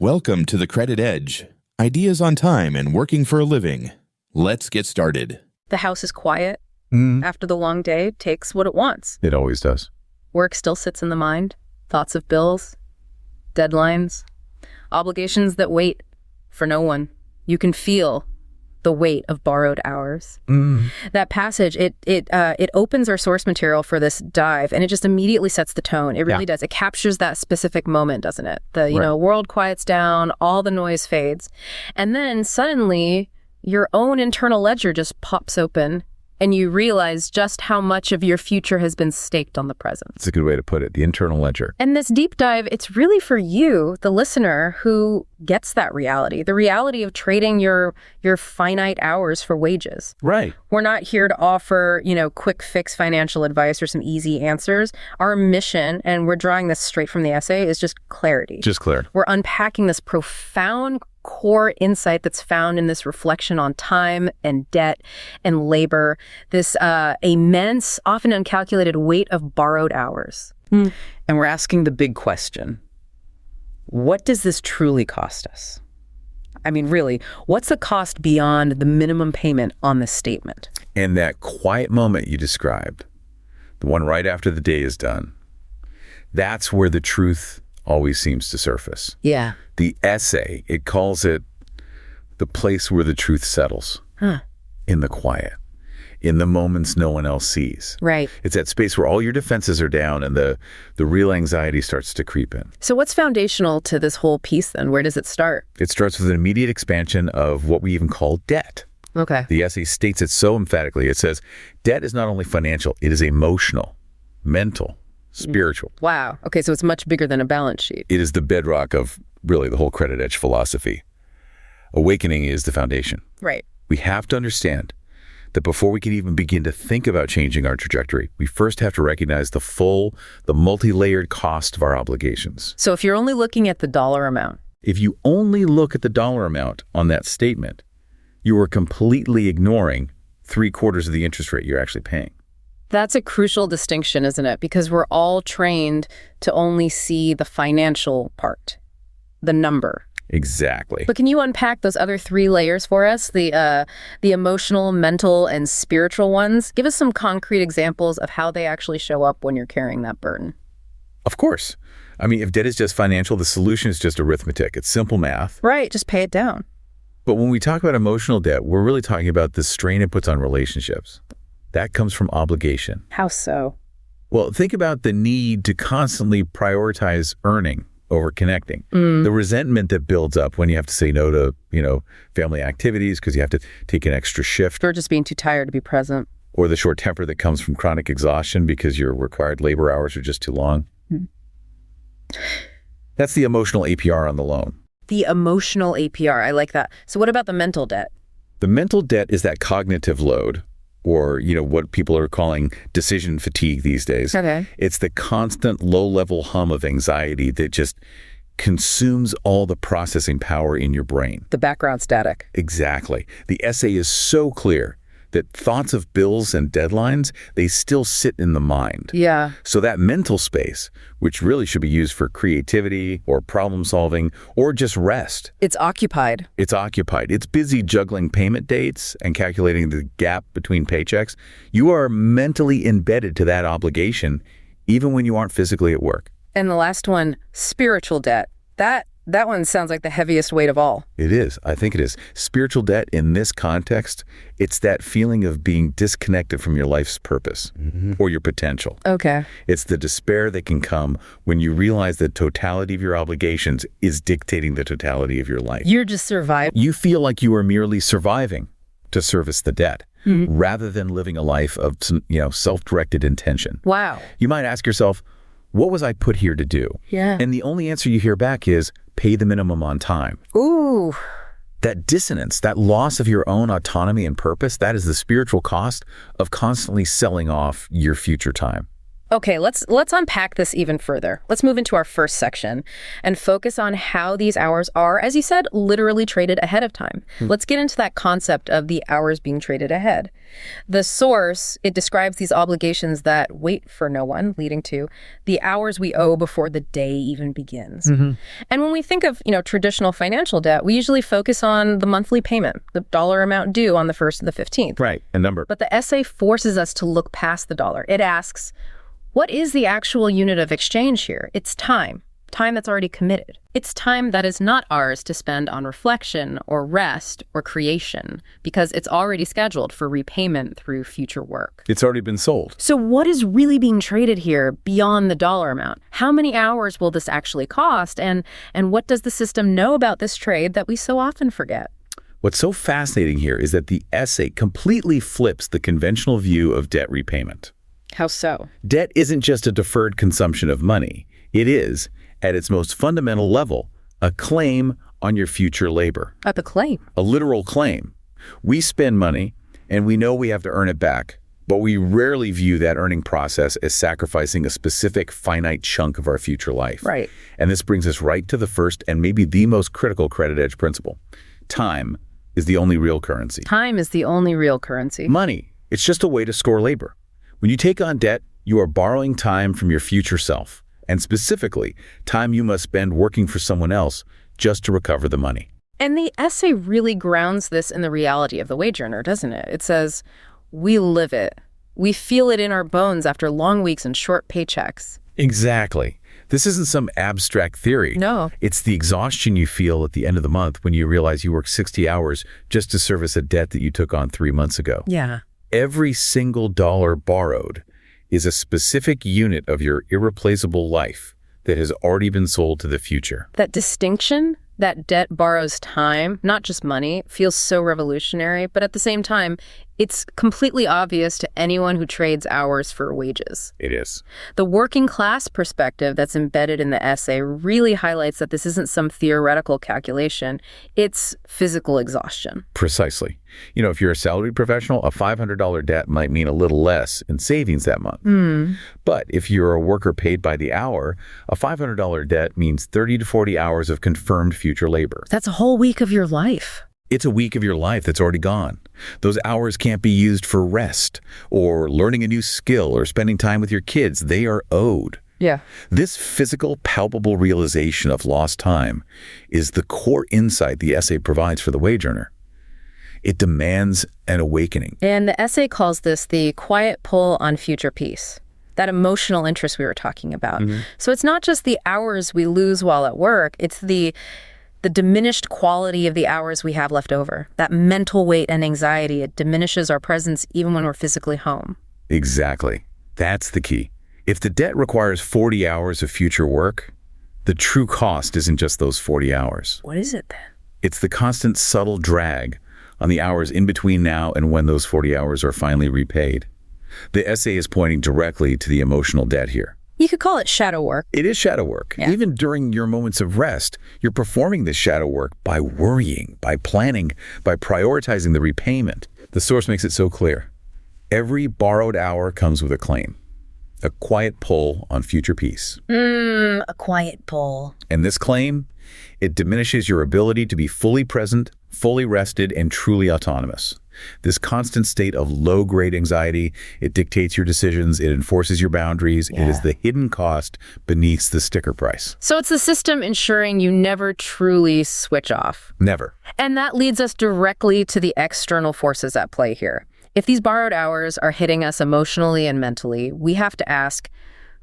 Welcome to the Credit Edge. Ideas on time and working for a living. Let's get started. The house is quiet. Mm, After the long day, takes what it wants. it always does. Work still sits in the mind. Thoughts of bills, deadlines, obligations that wait for no one. You can feel the weight of borrowed hours. That passage, it opens our source material for this dive, and it just immediately sets the tone. It really does. It captures that specific moment, doesn't it? The world quiets down, all the noise fades, and then suddenly your own internal ledger just pops open, and you realize just how much of your future has been staked on the present. That's a good way to put it, the internal ledger. And this deep dive, it's really for you, the listener, who gets that reality, the reality of trading your finite hours for wages. Right. We're not here to offer, quick fix financial advice or some easy answers. Our mission, and we're drawing this straight from the essay, is just clarity. Just clear. We're unpacking this profound core insight that's found in this reflection on time and debt and labor, this immense, often uncalculated weight of borrowed hours. And we're asking the big question, what does this truly cost us? I mean, really, what's the cost beyond the minimum payment on this statement? And that quiet moment you described, the one right after the day is done, that's where the truth always seems to surface. Yeah. The essay, it calls it the place where the truth settles. In the quiet, in the moments no one else sees. Right. It's that space where all your defenses are down and the real anxiety starts to creep in. So what's foundational to this whole piece then? Where does it start? It starts with an immediate expansion of what we even call debt. Okay. The essay states it so emphatically. It says, debt is not only financial, it is emotional, mental, spiritual. Wow. Okay, so it's much bigger than a balance sheet. It is the bedrock of really the whole credit edge philosophy. Awakening is the foundation. Right. We have to understand that before we can even begin to think about changing our trajectory, we first have to recognize the multi-layered cost of our obligations. So if you're only looking at the dollar amount. If you only look at the dollar amount on that statement, you are completely ignoring 3/4 of the interest rate you're actually paying. That's a crucial distinction, isn't it? Because we're all trained to only see the financial part, the number. Exactly. But can you unpack those other 3 layers for us? The emotional, mental, and spiritual ones? Give us some concrete examples of how they actually show up when you're carrying that burden. Of course. I mean, if debt is just financial, the solution is just arithmetic. It's simple math. Right, just pay it down. But when we talk about emotional debt, we're really talking about the strain it puts on relationships. That comes from obligation. How so? Well, think about the need to constantly prioritize earning over connecting. The resentment that builds up when you have to say no to, family activities because you have to take an extra shift. Or just being too tired to be present. Or the short temper that comes from chronic exhaustion because your required labor hours are just too long. That's the emotional APR on the loan. The emotional APR, I like that. So what about the mental debt? The mental debt is that cognitive load, or, what people are calling decision fatigue these days. Okay. It's the constant low-level hum of anxiety that just consumes all the processing power in your brain. The background static. Exactly. The essay is so clear that thoughts of bills and deadlines, they still sit in the mind. Yeah. So that mental space, which really should be used for creativity or problem solving or just rest. It's occupied. It's occupied. It's busy juggling payment dates and calculating the gap between paychecks. You are mentally embedded to that obligation, even when you aren't physically at work. And the last one, spiritual debt. That one sounds like the heaviest weight of all. It is. I think it is. Spiritual debt in this context, it's that feeling of being disconnected from your life's purpose or your potential. Okay. It's the despair that can come when you realize the totality of your obligations is dictating the totality of your life. You're just surviving. You feel like you are merely surviving to service the debt rather than living a life of self-directed intention. Wow. You might ask yourself, what was I put here to do? Yeah. And the only answer you hear back is pay the minimum on time. Ooh. That dissonance, that loss of your own autonomy and purpose, that is the spiritual cost of constantly selling off your future time. Okay, let's unpack this even further. Let's move into our first section and focus on how these hours are, as you said, literally traded ahead of time. Let's get into that concept of the hours being traded ahead. The source, it describes these obligations that wait for no one, leading to the hours we owe before the day even begins. And when we think of, traditional financial debt, we usually focus on the monthly payment, the dollar amount due on the 1st and the 15th. Right, a number. But the essay forces us to look past the dollar. It asks, what is the actual unit of exchange here? It's time that's already committed. It's time that is not ours to spend on reflection or rest or creation because it's already scheduled for repayment through future work. It's already been sold. So what is really being traded here beyond the dollar amount? How many hours will this actually cost? And what does the system know about this trade that we so often forget? What's so fascinating here is that the essay completely flips the conventional view of debt repayment. How so? Debt isn't just a deferred consumption of money. It is, at its most fundamental level, a claim on your future labor. A claim. A literal claim. We spend money, and we know we have to earn it back, but we rarely view that earning process as sacrificing a specific finite chunk of our future life. Right. And this brings us right to the first and maybe the most critical credit edge principle. Time is the only real currency. Time is the only real currency. Money, it's just a way to score labor. When you take on debt, you are borrowing time from your future self, and specifically, time you must spend working for someone else just to recover the money. And the essay really grounds this in the reality of the wage earner, doesn't it? It says, we live it. We feel it in our bones after long weeks and short paychecks. Exactly. This isn't some abstract theory. No. It's the exhaustion you feel at the end of the month when you realize you worked 60 hours just to service a debt that you took on 3 months ago. Yeah. Every single dollar borrowed is a specific unit of your irreplaceable life that has already been sold to the future. That distinction, that debt borrows time, not just money, feels so revolutionary, but at the same time, it's completely obvious to anyone who trades hours for wages. It is. The working class perspective that's embedded in the essay really highlights that this isn't some theoretical calculation. It's physical exhaustion. Precisely. If you're a salaried professional, a $500 debt might mean a little less in savings that month. But if you're a worker paid by the hour, a $500 debt means 30 to 40 hours of confirmed future labor. That's a whole week of your life. It's a week of your life that's already gone. Those hours can't be used for rest or learning a new skill or spending time with your kids. They are owed. Yeah. This physical, palpable realization of lost time is the core insight the essay provides for the wage earner. It demands an awakening. And the essay calls this the quiet pull on future peace, that emotional interest we were talking about. So it's not just the hours we lose while at work, it's the diminished quality of the hours we have left over. That mental weight and anxiety, it diminishes our presence even when we're physically home. Exactly. That's the key. If the debt requires 40 hours of future work, the true cost isn't just those 40 hours. What is it then? It's the constant subtle drag on the hours in between now and when those 40 hours are finally repaid. The essay is pointing directly to the emotional debt here. You could call it shadow work. It is shadow work. Yeah. Even during your moments of rest, you're performing this shadow work by worrying, by planning, by prioritizing the repayment. The source makes it so clear. Every borrowed hour comes with a claim, a quiet pull on future peace. A quiet pull. And this claim, it diminishes your ability to be fully present, fully rested, and truly autonomous. This constant state of low-grade anxiety, it dictates your decisions, it enforces your boundaries. Yeah. It is the hidden cost beneath the sticker price. So it's the system ensuring you never truly switch off. Never. And that leads us directly to the external forces at play here. If these borrowed hours are hitting us emotionally and mentally, we have to ask,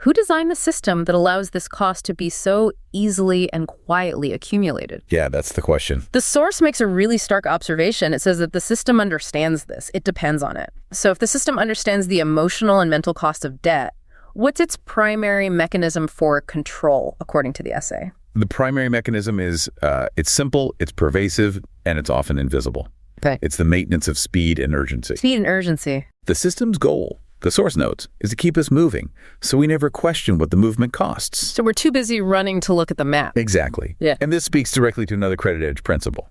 who designed the system that allows this cost to be so easily and quietly accumulated? Yeah, that's the question. The source makes a really stark observation. It says that the system understands this. It depends on it. So if the system understands the emotional and mental cost of debt, what's its primary mechanism for control, according to the essay? The primary mechanism is, it's simple, it's pervasive, and it's often invisible. Okay. It's the maintenance of speed and urgency. Speed and urgency. The system's goal, the source notes, is to keep us moving, so we never question what the movement costs. So we're too busy running to look at the map. Exactly. Yeah. And this speaks directly to another credit edge principle.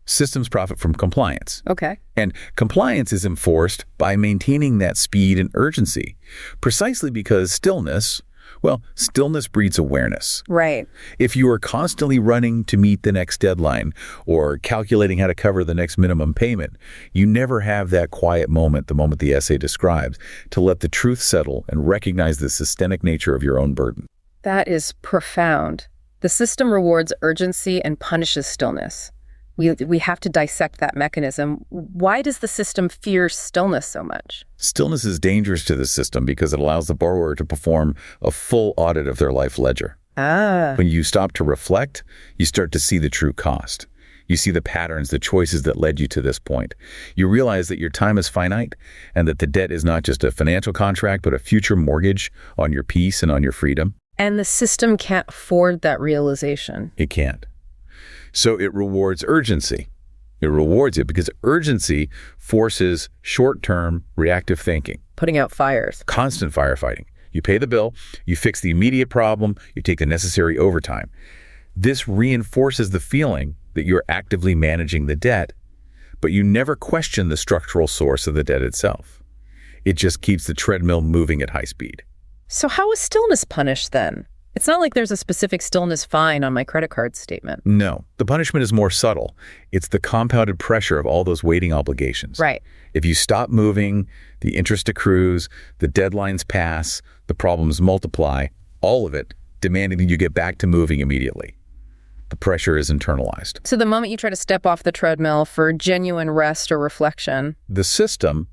Systems profit from compliance. Okay. And compliance is enforced by maintaining that speed and urgency, precisely because stillness breeds awareness. Right. If you are constantly running to meet the next deadline or calculating how to cover the next minimum payment, you never have that quiet moment, the moment the essay describes, to let the truth settle and recognize the systemic nature of your own burden. That is profound. The system rewards urgency and punishes stillness. We have to dissect that mechanism. Why does the system fear stillness so much? Stillness is dangerous to the system because it allows the borrower to perform a full audit of their life ledger. When you stop to reflect, you start to see the true cost. You see the patterns, the choices that led you to this point. You realize that your time is finite and that the debt is not just a financial contract, but a future mortgage on your peace and on your freedom. And the system can't afford that realization. It can't. So it rewards urgency. It rewards it because urgency forces short-term reactive thinking. Putting out fires. Constant firefighting. You pay the bill, you fix the immediate problem, you take the necessary overtime. This reinforces the feeling that you're actively managing the debt, but you never question the structural source of the debt itself. It just keeps the treadmill moving at high speed. So how is stillness punished then? It's not like there's a specific stillness fine on my credit card statement. No, the punishment is more subtle. It's the compounded pressure of all those waiting obligations. Right. If you stop moving, the interest accrues, the deadlines pass, the problems multiply, all of it demanding that you get back to moving immediately. The pressure is internalized. So the moment you try to step off the treadmill for genuine rest or reflection, The system,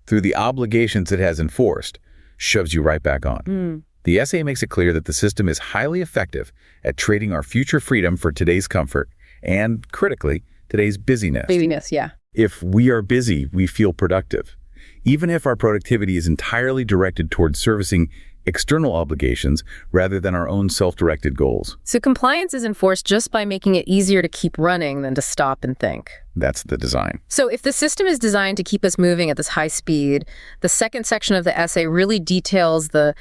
through the obligations it has enforced, shoves you right back on. The essay makes it clear that the system is highly effective at trading our future freedom for today's comfort and, critically, today's busyness. busyness, yeah. If we are busy, we feel productive. Even if our productivity is entirely directed towards servicing external obligations rather than our own self-directed goals. So compliance is enforced just by making it easier to keep running than to stop and think. That's the design. So if the system is designed to keep us moving at this high speed, the second section of the essay really details the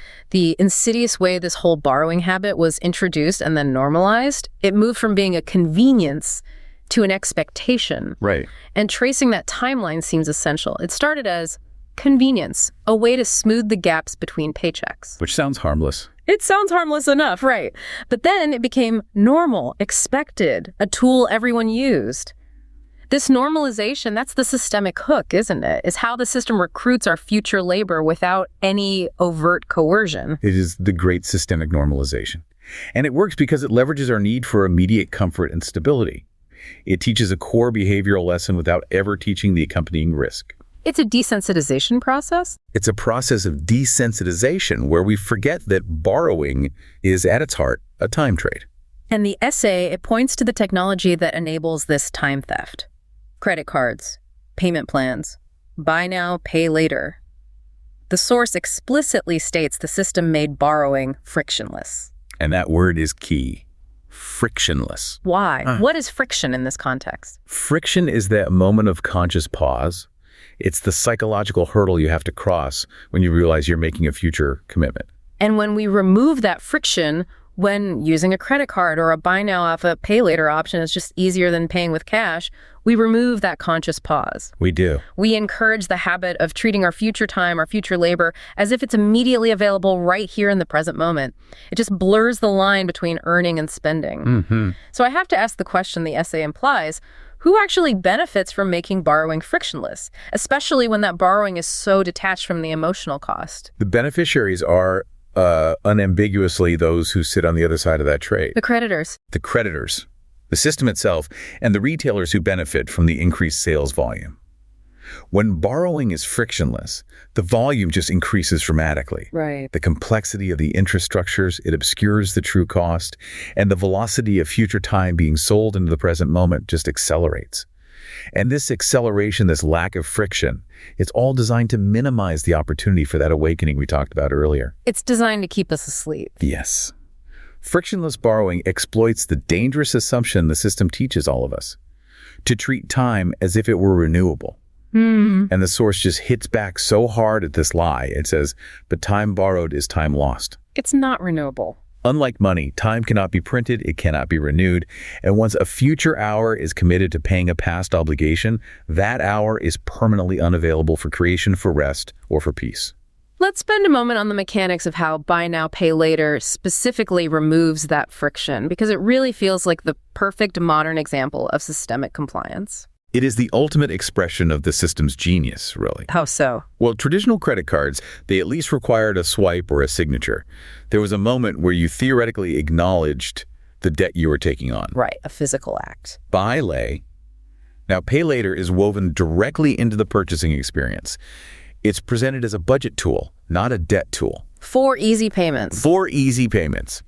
insidious way this whole borrowing habit was introduced and then normalized. It moved from being a convenience to an expectation. Right. And tracing that timeline seems essential. It started as convenience, a way to smooth the gaps between paychecks. Which sounds harmless. It sounds harmless enough, right? But then it became normal, expected, a tool everyone used. This normalization, that's the systemic hook, isn't it? Is how the system recruits our future labor without any overt coercion. It is the great systemic normalization. And it works because it leverages our need for immediate comfort and stability. It teaches a core behavioral lesson without ever teaching the accompanying risk. It's a desensitization process? It's a process of desensitization where we forget that borrowing is, at its heart, a time trade. And the essay, it points to the technology that enables this time theft. Credit cards, payment plans, buy now, pay later. The source explicitly states the system made borrowing frictionless. And that word is key. Frictionless. Why? What is friction in this context? Friction is that moment of conscious pause. It's the psychological hurdle you have to cross when you realize you're making a future commitment. And when we remove that friction, when using a credit card or a buy now off a pay later option is just easier than paying with cash, we remove that conscious pause. We do. We encourage the habit of treating our future time, our future labor, as if it's immediately available right here in the present moment. It just blurs the line between earning and spending. So I have to ask the question the essay implies: who actually benefits from making borrowing frictionless, especially when that borrowing is so detached from the emotional cost? The beneficiaries are unambiguously those who sit on the other side of that trade. The creditors. The creditors, the system itself, and the retailers who benefit from the increased sales volume. When borrowing is frictionless, the volume just increases dramatically. Right. The complexity of the interest structures, it obscures the true cost, and the velocity of future time being sold into the present moment just accelerates. And this acceleration, this lack of friction, it's all designed to minimize the opportunity for that awakening we talked about earlier. It's designed to keep us asleep. Yes. Frictionless borrowing exploits the dangerous assumption the system teaches all of us, to treat time as if it were renewable. And the source just hits back so hard at this lie. It says, but time borrowed is time lost. It's not renewable. Unlike money, time cannot be printed, it cannot be renewed, and once a future hour is committed to paying a past obligation, that hour is permanently unavailable for creation, for rest, or for peace. Let's spend a moment on the mechanics of how buy now, pay later specifically removes that friction, because it really feels like the perfect modern example of systemic compliance. It is the ultimate expression of the system's genius, really. How so? Well, traditional credit cards, they at least required a swipe or a signature. There was a moment where you theoretically acknowledged the debt you were taking on. Right, a physical act. Now, pay later is woven directly into the purchasing experience. It's presented as a budget tool, not a debt tool. 4 easy payments. 4 easy payments.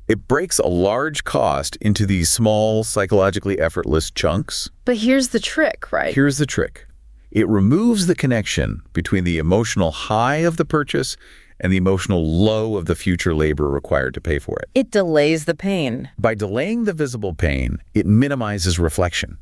It breaks a large cost into these small, psychologically effortless chunks. But here's the trick, right? Here's the trick. It removes the connection between the emotional high of the purchase and the emotional low of the future labor required to pay for it. It delays the pain. By delaying the visible pain, it minimizes reflection.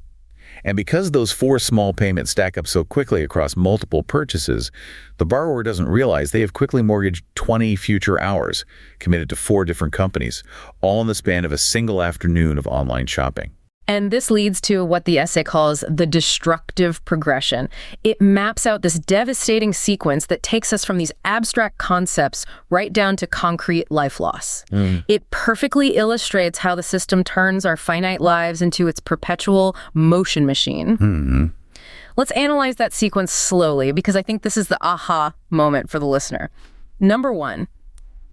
And because those 4 small payments stack up so quickly across multiple purchases, the borrower doesn't realize they have quickly mortgaged 20 future hours, committed to 4 different companies, all in the span of a single afternoon of online shopping. And this leads to what the essay calls the destructive progression. It maps out this devastating sequence that takes us from these abstract concepts right down to concrete life loss. It perfectly illustrates how the system turns our finite lives into its perpetual motion machine. Let's analyze that sequence slowly, because I think this is the aha moment for the listener. Number 1,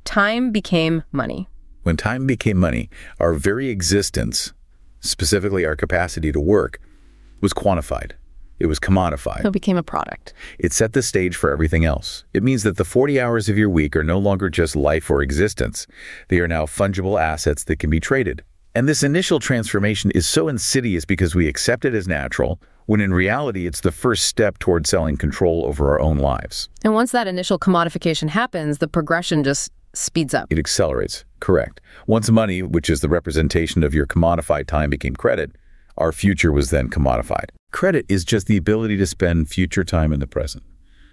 time became money. When time became money, our very existence, specifically our capacity to work, was quantified. It was commodified. It became a product. It set the stage for everything else. It means that the 40 hours of your week are no longer just life or existence. They are now fungible assets that can be traded. And this initial transformation is so insidious because we accept it as natural, when in reality it's the first step toward selling control over our own lives. And once that initial commodification happens, the progression just speeds up. It accelerates. Correct. Once money, which is the representation of your commodified time, became credit, our future was then commodified. Credit is just the ability to spend future time in the present.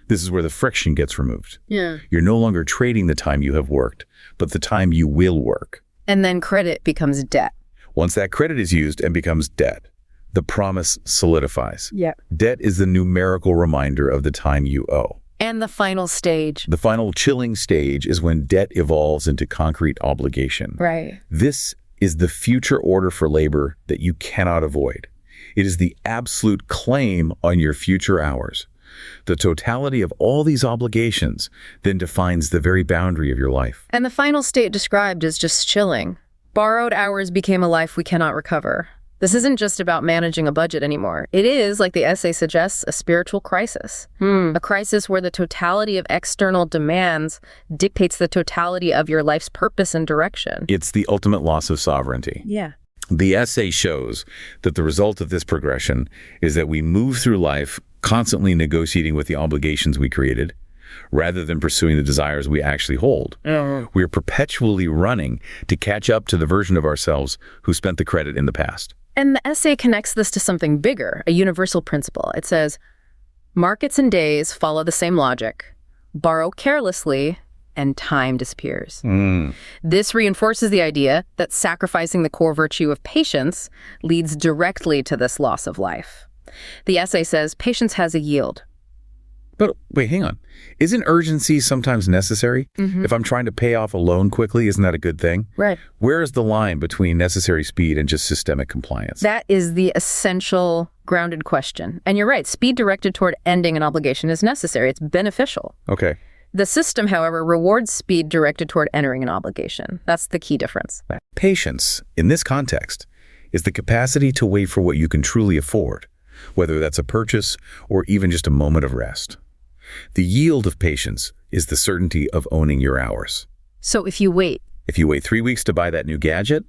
This is where the friction gets removed. Yeah. You're no longer trading the time you have worked, but the time you will work. And then credit becomes debt. Once that credit is used and becomes debt, the promise solidifies. Yeah. Debt is the numerical reminder of the time you owe. And the final stage. The final chilling stage is when debt evolves into concrete obligation. Right. This is the future order for labor that you cannot avoid. It is the absolute claim on your future hours. The totality of all these obligations then defines the very boundary of your life. And the final state described is just chilling. Borrowed hours became a life we cannot recover. This isn't just about managing a budget anymore. It is, like the essay suggests, a spiritual crisis. A crisis where the totality of external demands dictates the totality of your life's purpose and direction. It's the ultimate loss of sovereignty. Yeah. The essay shows that the result of this progression is that we move through life constantly negotiating with the obligations we created, rather than pursuing the desires we actually hold. We're perpetually running to catch up to the version of ourselves who spent the credit in the past. And the essay connects this to something bigger, a universal principle. It says, markets and days follow the same logic. Borrow carelessly, and time disappears. This reinforces the idea that sacrificing the core virtue of patience leads directly to this loss of life. The essay says patience has a yield. But wait, hang on. Isn't urgency sometimes necessary? If I'm trying to pay off a loan quickly, isn't that a good thing? Right. Where is the line between necessary speed and just systemic compliance? That is the essential grounded question. And you're right, speed directed toward ending an obligation is necessary. It's beneficial. Okay. The system, however, rewards speed directed toward entering an obligation. That's the key difference. Patience, in this context, is the capacity to wait for what you can truly afford, whether that's a purchase or even just a moment of rest. The yield of patience is the certainty of owning your hours. So if you wait 3 weeks to buy that new gadget,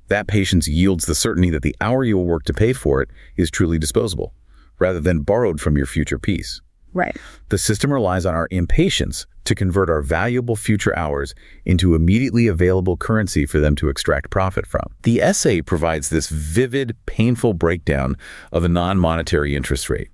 that patience yields the certainty that the hour you will work to pay for it is truly disposable, rather than borrowed from your future peace. Right. The system relies on our impatience to convert our valuable future hours into immediately available currency for them to extract profit from. The essay provides this vivid, painful breakdown of a non-monetary interest rate.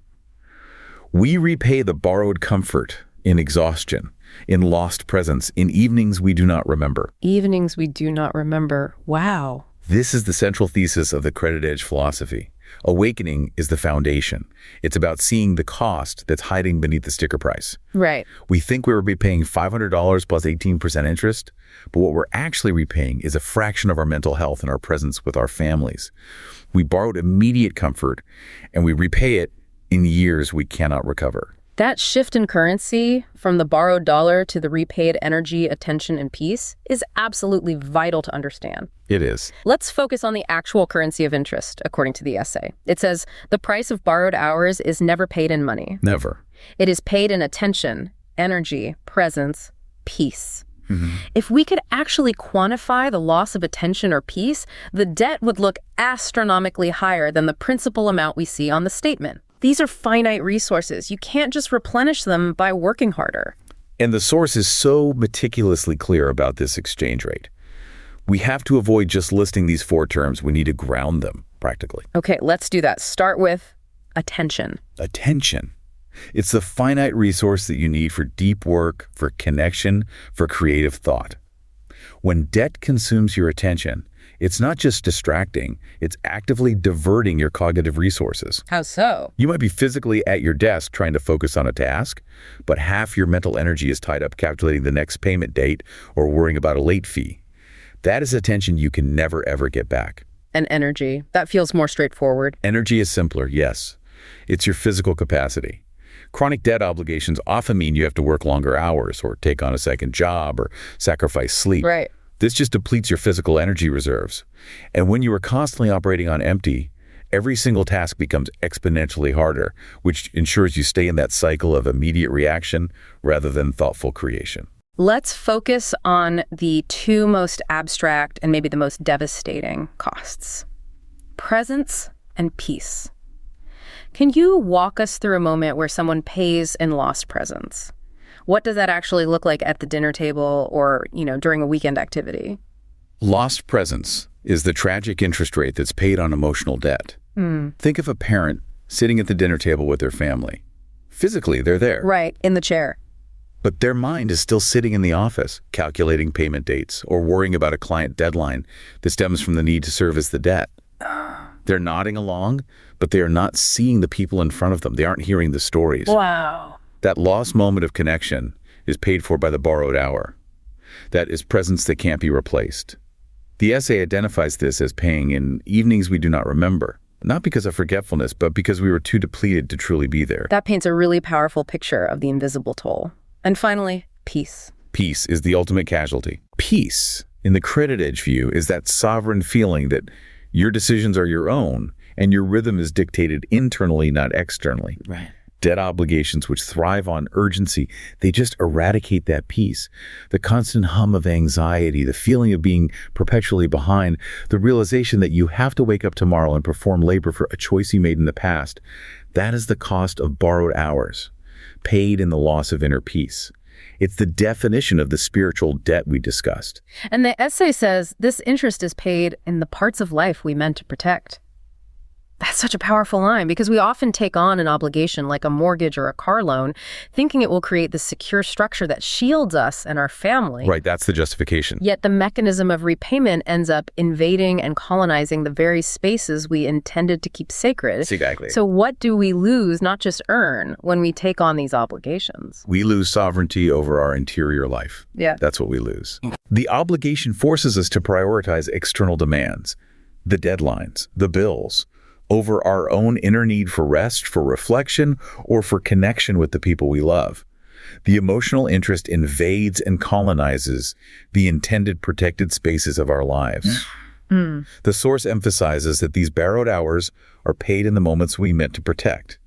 We repay the borrowed comfort in exhaustion, in lost presence, in evenings we do not remember. Evenings we do not remember. Wow. This is the central thesis of the credit edge philosophy. Awakening is the foundation. It's about seeing the cost that's hiding beneath the sticker price. Right. We think we will be paying $500 plus 18% interest, but what we're actually repaying is a fraction of our mental health and our presence with our families. We borrowed immediate comfort, and we repay it in years we cannot recover. That shift in currency from the borrowed dollar to the repaid energy, attention, and peace is absolutely vital to understand. It is. Let's focus on the actual currency of interest, according to the essay. It says, the price of borrowed hours is never paid in money. Never. It is paid in attention, energy, presence, peace. If we could actually quantify the loss of attention or peace, the debt would look astronomically higher than the principal amount we see on the statement. These are finite resources. You can't just replenish them by working harder. And the source is so meticulously clear about this exchange rate. We have to avoid just listing these four terms. We need to ground them, practically. Okay, let's do that. Start with attention. Attention. It's the finite resource that you need for deep work, for connection, for creative thought. When debt consumes your attention, it's not just distracting, it's actively diverting your cognitive resources. How so? You might be physically at your desk trying to focus on a task, but half your mental energy is tied up calculating the next payment date or worrying about a late fee. That is attention you can never, ever get back. And energy. That feels more straightforward. Energy is simpler, yes. It's your physical capacity. Chronic debt obligations often mean you have to work longer hours or take on a second job or sacrifice sleep. Right. This just depletes your physical energy reserves. And when you are constantly operating on empty, every single task becomes exponentially harder, which ensures you stay in that cycle of immediate reaction rather than thoughtful creation. Let's focus on the two most abstract and maybe the most devastating costs. Presence and peace. Can you walk us through a moment where someone pays in lost presence? What does that actually look like at the dinner table or, during a weekend activity? Lost presence is the tragic interest rate that's paid on emotional debt. Think of a parent sitting at the dinner table with their family. Physically, they're there. Right, in the chair. But their mind is still sitting in the office, calculating payment dates or worrying about a client deadline that stems from the need to service the debt. They're nodding along, but they are not seeing the people in front of them. They aren't hearing the stories. Wow. That lost moment of connection is paid for by the borrowed hour. That is presence that can't be replaced. The essay identifies this as paying in evenings we do not remember, not because of forgetfulness, but because we were too depleted to truly be there. That paints a really powerful picture of the invisible toll. And finally, peace. Peace is the ultimate casualty. Peace, in the credit edge view, is that sovereign feeling that your decisions are your own and your rhythm is dictated internally, not externally. Right. Debt obligations which thrive on urgency, they just eradicate that peace. The constant hum of anxiety, the feeling of being perpetually behind, the realization that you have to wake up tomorrow and perform labor for a choice you made in the past. That is the cost of borrowed hours, paid in the loss of inner peace. It's the definition of the spiritual debt we discussed. And the essay says this interest is paid in the parts of life we meant to protect. That's such a powerful line because we often take on an obligation like a mortgage or a car loan, thinking it will create this secure structure that shields us and our family. Right, that's the justification. Yet the mechanism of repayment ends up invading and colonizing the very spaces we intended to keep sacred. Exactly. So what do we lose, not just earn, when we take on these obligations? We lose sovereignty over our interior life. Yeah. That's what we lose. The obligation forces us to prioritize external demands, the deadlines, the bills, over our own inner need for rest, for reflection, or for connection with the people we love. The emotional interest invades and colonizes the intended protected spaces of our lives. The source emphasizes that these borrowed hours are paid in the moments we meant to protect.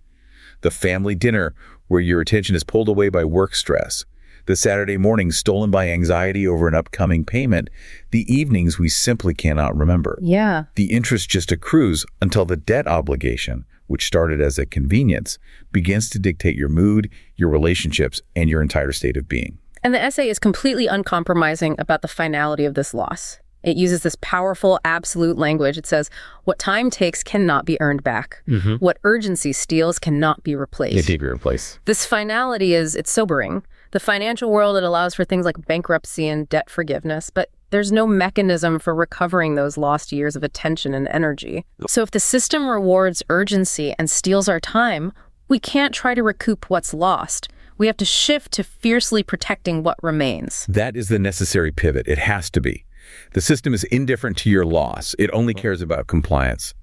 The family dinner where your attention is pulled away by work stress, the Saturday morning stolen by anxiety over an upcoming payment, the evenings we simply cannot remember. Yeah. The interest just accrues until the debt obligation, which started as a convenience, begins to dictate your mood, your relationships, and your entire state of being. And the essay is completely uncompromising about the finality of this loss. It uses this powerful, absolute language. It says, what time takes cannot be earned back. What urgency steals cannot be replaced. It can't be replaced. This finality it's sobering. The financial world, it allows for things like bankruptcy and debt forgiveness, but there's no mechanism for recovering those lost years of attention and energy. So if the system rewards urgency and steals our time, we can't try to recoup what's lost. We have to shift to fiercely protecting what remains. That is the necessary pivot. It has to be. The system is indifferent to your loss. It only cares about compliance.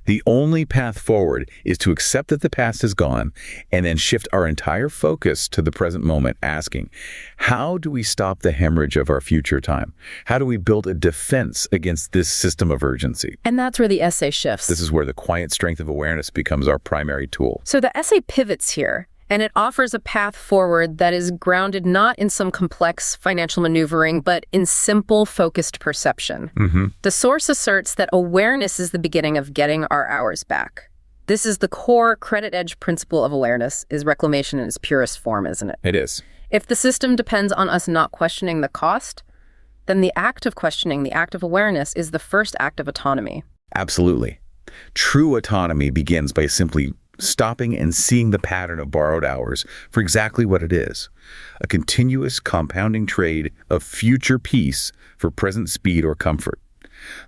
The only path forward is to accept that the past is gone and then shift our entire focus to the present moment, asking, how do we stop the hemorrhage of our future time? How do we build a defense against this system of urgency? And that's where the essay shifts. This is where the quiet strength of awareness becomes our primary tool. So the essay pivots here, and it offers a path forward that is grounded not in some complex financial maneuvering, but in simple, focused perception. The source asserts that awareness is the beginning of getting our hours back. This is the core credit edge principle of awareness, is reclamation in its purest form, isn't it? It is. If the system depends on us not questioning the cost, then the act of questioning, the act of awareness, is the first act of autonomy. Absolutely. True autonomy begins by simply stopping and seeing the pattern of borrowed hours for exactly what it is, a continuous compounding trade of future peace for present speed or comfort.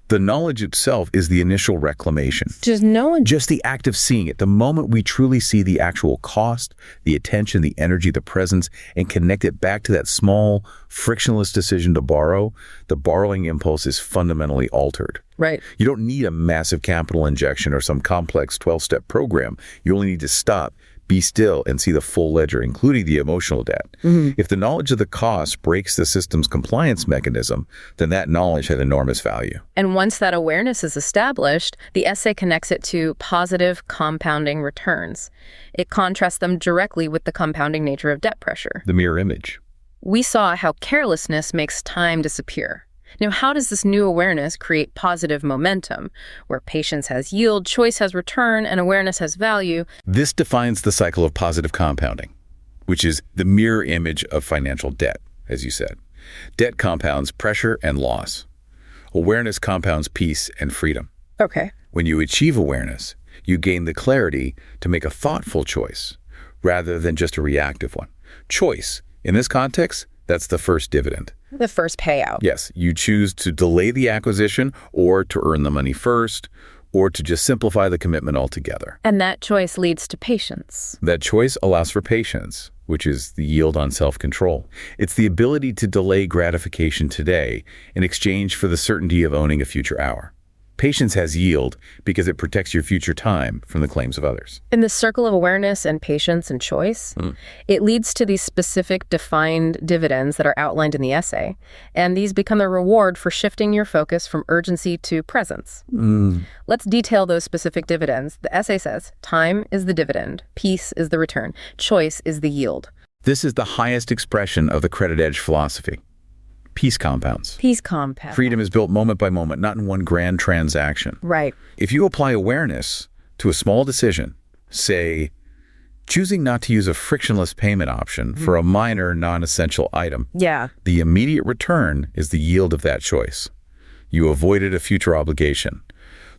The knowledge itself is the initial reclamation. Just the act of seeing it, the moment we truly see the actual cost, the attention, the energy, the presence, and connect it back to that small, frictionless decision to borrow, the borrowing impulse is fundamentally altered. Right. You don't need a massive capital injection or some complex 12-step program. You only need to stop, be still, and see the full ledger, including the emotional debt. If the knowledge of the cost breaks the system's compliance mechanism, then that knowledge had enormous value. And once that awareness is established, the essay connects it to positive compounding returns. It contrasts them directly with the compounding nature of debt pressure. The mirror image. We saw how carelessness makes time disappear. Now, how does this new awareness create positive momentum, where patience has yield, choice has return, and awareness has value? This defines the cycle of positive compounding, which is the mirror image of financial debt, as you said. Debt compounds pressure and loss. Awareness compounds peace and freedom. Okay. When you achieve awareness, you gain the clarity to make a thoughtful choice rather than just a reactive one. Choice, in this context, that's the first dividend. The first payout. Yes, you choose to delay the acquisition or to earn the money first or to just simplify the commitment altogether. And that choice leads to patience. That choice allows for patience, which is the yield on self-control. It's the ability to delay gratification today in exchange for the certainty of owning a future hour. Patience has yield because it protects your future time from the claims of others. In this circle of awareness and patience and choice, it leads to these specific defined dividends that are outlined in the essay. And these become the reward for shifting your focus from urgency to presence. Let's detail those specific dividends. The essay says, time is the dividend, peace is the return, choice is the yield. This is the highest expression of the credit edge philosophy. Peace compounds. Peace compound. Freedom is built moment by moment, not in one grand transaction. Right. If you apply awareness to a small decision, say, choosing not to use a frictionless payment option for a minor, non-essential item, Yeah. the immediate return is the yield of that choice. You avoided a future obligation.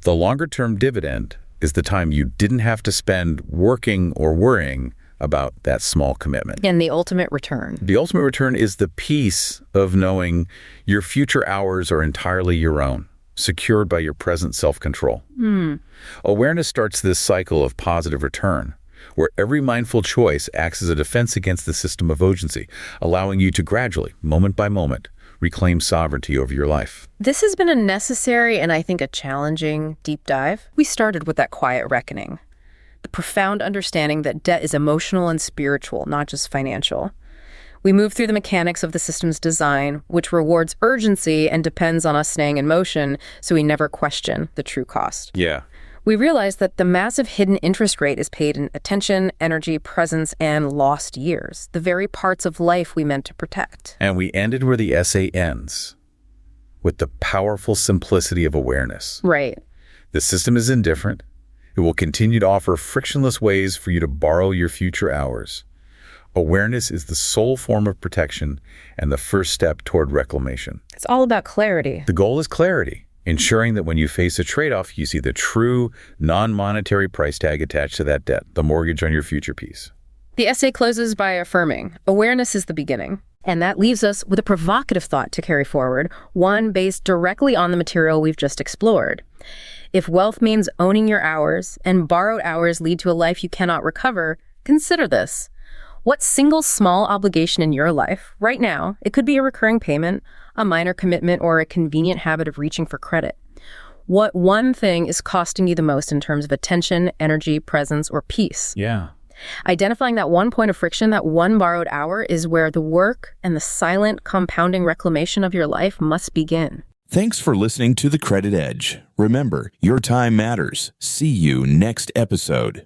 The longer-term dividend is the time you didn't have to spend working or worrying about that small commitment. And the ultimate return. The ultimate return is the peace of knowing your future hours are entirely your own, secured by your present self-control. Awareness starts this cycle of positive return, where every mindful choice acts as a defense against the system of urgency, allowing you to gradually, moment by moment, reclaim sovereignty over your life. This has been a necessary and I think a challenging deep dive. We started with that quiet reckoning. The profound understanding that debt is emotional and spiritual, not just financial. We move through the mechanics of the system's design, which rewards urgency and depends on us staying in motion, so we never question the true cost. Yeah. We realize that the massive hidden interest rate is paid in attention, energy, presence, and lost years, the very parts of life we meant to protect. And we ended where the essay ends, with the powerful simplicity of awareness. Right. The system is indifferent. It will continue to offer frictionless ways for you to borrow your future hours. Awareness is the sole form of protection and the first step toward reclamation. It's all about clarity. The goal is clarity, ensuring that when you face a trade-off, you see the true, non-monetary price tag attached to that debt, the mortgage on your future peace. The essay closes by affirming awareness is the beginning. And that leaves us with a provocative thought to carry forward, one based directly on the material we've just explored. If wealth means owning your hours and borrowed hours lead to a life you cannot recover, consider this. What single small obligation in your life, right now, it could be a recurring payment, a minor commitment, or a convenient habit of reaching for credit. What one thing is costing you the most in terms of attention, energy, presence, or peace? Yeah. Identifying that one point of friction, that one borrowed hour, is where the work and the silent compounding reclamation of your life must begin. Thanks for listening to The Credit Edge. Remember, your time matters. See you next episode.